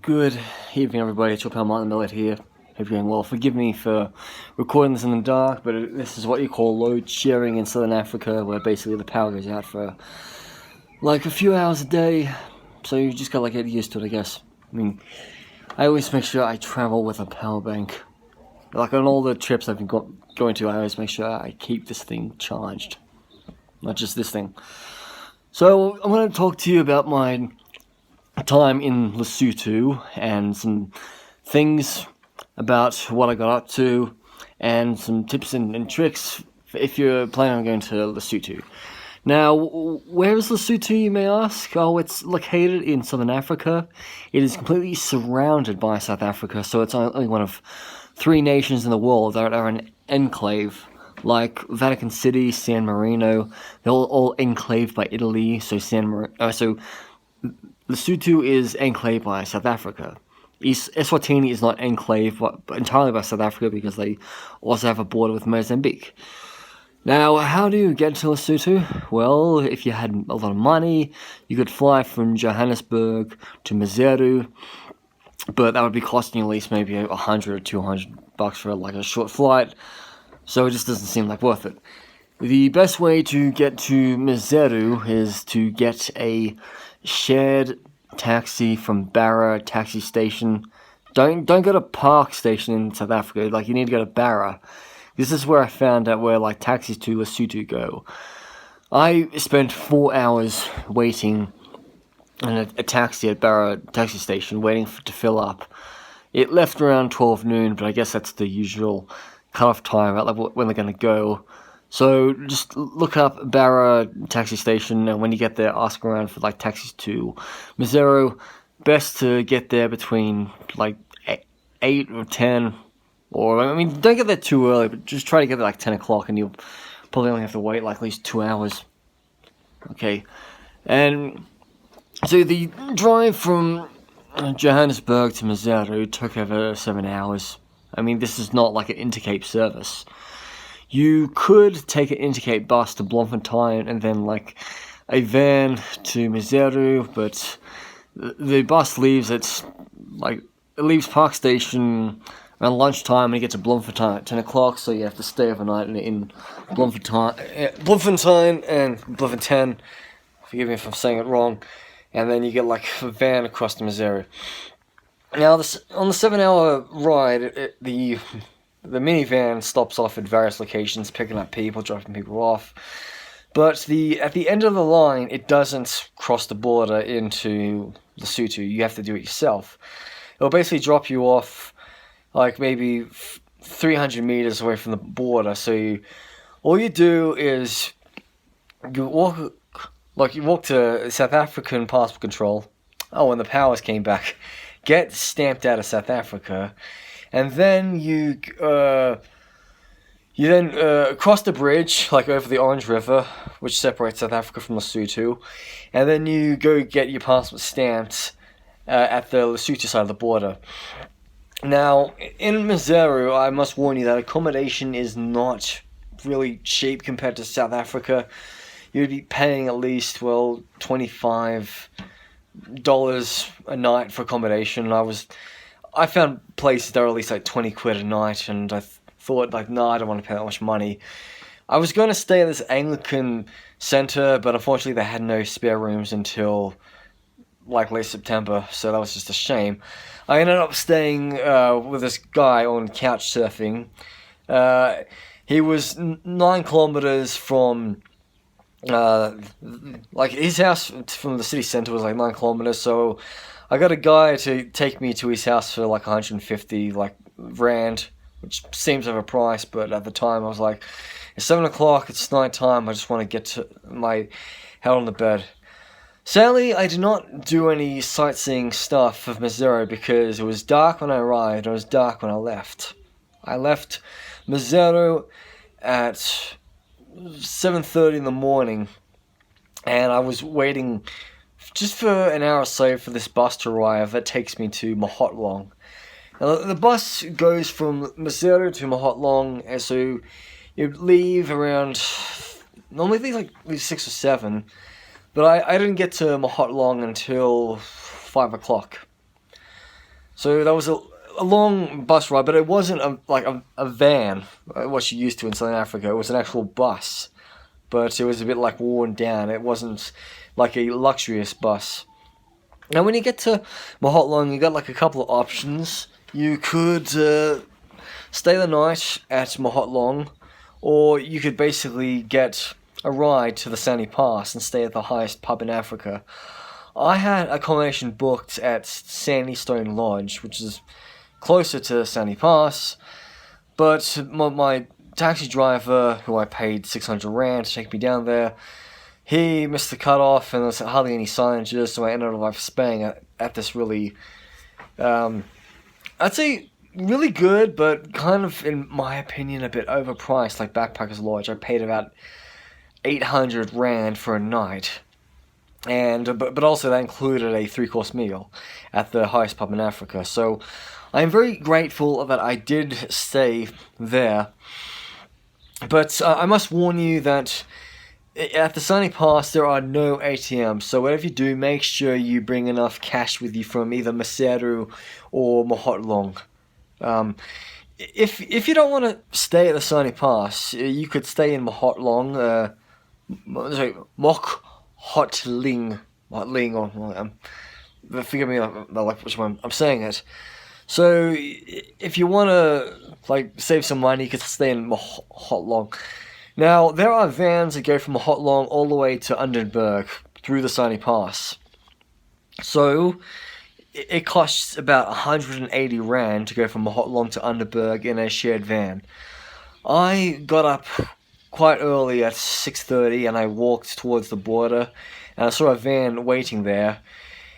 Good evening, everybody. It's your pal Martin Millett here. Hope you're doing well. Forgive me for recording this in the dark, but this is what you call load sharing in Southern Africa, where basically the power goes out for like a few hours a day. So you just gotta get used to it, I guess. I mean, I always make sure I travel with a power bank. Like on all the trips I've been going to, I always make sure I keep this thing charged, not just this thing. So I'm going to talk to you about my time in Lesotho and some things about what I got up to and some tips and tricks if you're planning on going to Lesotho. Now, where is Lesotho, you may ask? Oh, it's located in Southern Africa. It is completely surrounded by South Africa, so it's only one of 3 nations in the world that are an enclave. Like Vatican City, San Marino, they're all enclaved by Italy, so Lesotho is enclaved by South Africa. Eswatini is not enclaved but entirely by South Africa because they also have a border with Mozambique. Now, how do you get to Lesotho? Well, if you had a lot of money, you could fly from Johannesburg to Maseru, but that would be costing you at least maybe $100 or $200 for like a short flight, so it just doesn't seem like worth it. The best way to get to Maseru is to get a shared taxi from Barra taxi station. Don't go to Park station in South Africa. Like, you need to go to Barra. This is where I found out where like taxis to Lesotho go. I spent 4 hours waiting in a taxi at Barra taxi station, waiting to fill up. It left around 12 noon, but I guess that's the usual cutoff time, right, like when they're going to go. So just look up Barra taxi station, and when you get there, ask around for like taxis to Maseru. Best to get there between like 8 or 10, or I mean, don't get there too early, but just try to get there like 10 o'clock, and you'll probably only have to wait like at least 2 hours. Okay, and so the drive from Johannesburg to Maseru took over 7 hours. I mean, this is not like an Intercape service. You could take an Intercape bus to Bloemfontein and then like a van to Maseru, but the bus leaves it leaves Park Station around lunchtime and you get to Bloemfontein at 10 o'clock, so you have to stay overnight in Bloemfontein and Bloemfontein. Forgive me if I'm saying it wrong. And then you get like a van across to Maseru. Now, on the 7-hour ride, the minivan stops off at various locations, picking up people, dropping people off. But at the end of the line, it doesn't cross the border into Lesotho. You have to do it yourself. It'll basically drop you off like maybe 300 meters away from the border. So all you do is you walk to South African passport control. Oh, and the powers came back. Get stamped out of South Africa, and then you cross the bridge, like over the Orange River, which separates South Africa from Lesotho, and then you go get your passport stamped at the Lesotho side of the border. Now, in Maseru, I must warn you that accommodation is not really cheap compared to South Africa. You'd be paying at least, $25 a night for accommodation. I found places that were at least like 20 quid a night, and I thought like, no, I don't want to pay that much money. I was going to stay at this Anglican center, but unfortunately they had no spare rooms until like late September, so that was just a shame. I ended up staying with this guy on couch surfing. He was 9 kilometers from like his house from the city center was like 9 kilometers, so I got a guy to take me to his house for like 150 rand, which seems overpriced, but at the time I was like, it's 7 o'clock, it's night time, I just want to get to my head on the bed. Sadly, I did not do any sightseeing stuff of Maseru because it was dark when I arrived, and it was dark when I left. I left Maseru at 7:30 in the morning, and I was waiting just for an hour or so for this bus to arrive that takes me to Mahotlong. Now, the bus goes from Maseru to Mahotlong, and so you leave around, normally they like 6 or 7, but I didn't get to Mahotlong until 5 o'clock. So that was a long bus ride, but it wasn't a van, what you used to in Southern Africa. It was an actual bus, but it was a bit like worn down. It wasn't like a luxurious bus. Now, when you get to Mahotlong, you got like a couple of options. You could stay the night at Mahotlong, or you could basically get a ride to the Sani Pass and stay at the highest pub in Africa. I had accommodation booked at Sandystone Lodge, which is closer to Sani Pass, but my taxi driver, who I paid 600 Rand to take me down there, he missed the cutoff and there was hardly any signages, so I ended up staying at this really, I'd say really good, but kind of, in my opinion, a bit overpriced, like Backpackers Lodge. I paid about 800 Rand for a night. But also that included a 3-course meal at the highest pub in Africa. So I'm very grateful that I did stay there. But I must warn you that at the Sani Pass there are no ATMs. So whatever you do, make sure you bring enough cash with you from either Maseru or Mahotlong. If you don't want to stay at the Sani Pass, you could stay in Mahotlong. Hotling, or forgive me, like which one I'm saying it. So if you want to save some money, you could stay in Mahotlong. Now there are vans that go from Mahotlong all the way to Undenburg through the Sani Pass. So it costs about 180 Rand to go from Mahotlong to Undenburg in a shared van. I got up quite early at 6:30 and I walked towards the border and I saw a van waiting there,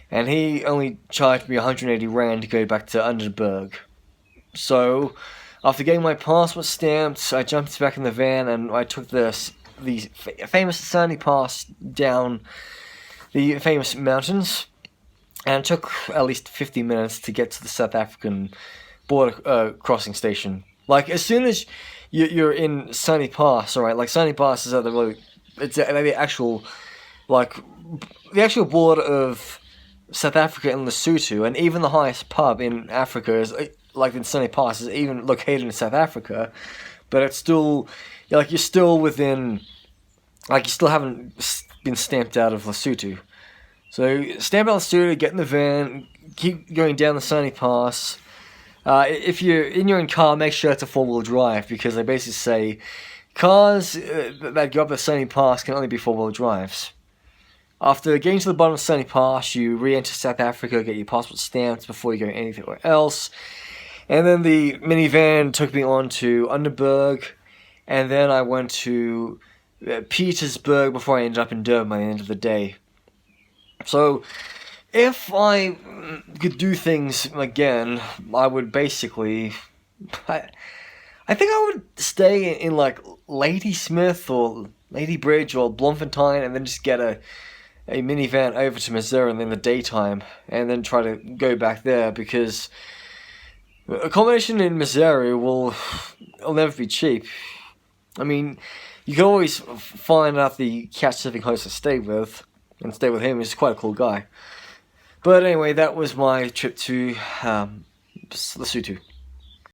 and he only charged me 180 Rand to go back to Undenburg. So after getting my passport stamped, I jumped back in the van and I took the famous Sani Pass down the famous mountains, and it took at least 50 minutes to get to the South African border crossing station. Like, as soon as you're in Sani Pass, alright, like Sani Pass is at the actual border of South Africa and Lesotho, and even the highest pub in Africa is, like in Sani Pass, is even located in South Africa, but it's still, you're still within, you still haven't been stamped out of Lesotho. So, stamp out Lesotho, get in the van, keep going down the Sani Pass. If you're in your own car, make sure it's a 4-wheel drive, because they basically say cars that go up the Sani Pass can only be 4-wheel drives. After getting to the bottom of Sani Pass, you re-enter South Africa, get your passport stamped before you go anywhere else. And then the minivan took me on to Undenburg, and then I went to Petersburg before I ended up in Durban by the end of the day. So, if I could do things again, I would basically, I think I would stay in Ladysmith or Ladybridge or Bloemfontein, and then just get a minivan over to Maseru in the daytime, and then try to go back there, because accommodation in Maseru will never be cheap. I mean, you can always find out the couch-surfing host to stay with, and stay with him. He's quite a cool guy. But anyway, that was my trip to Lesotho.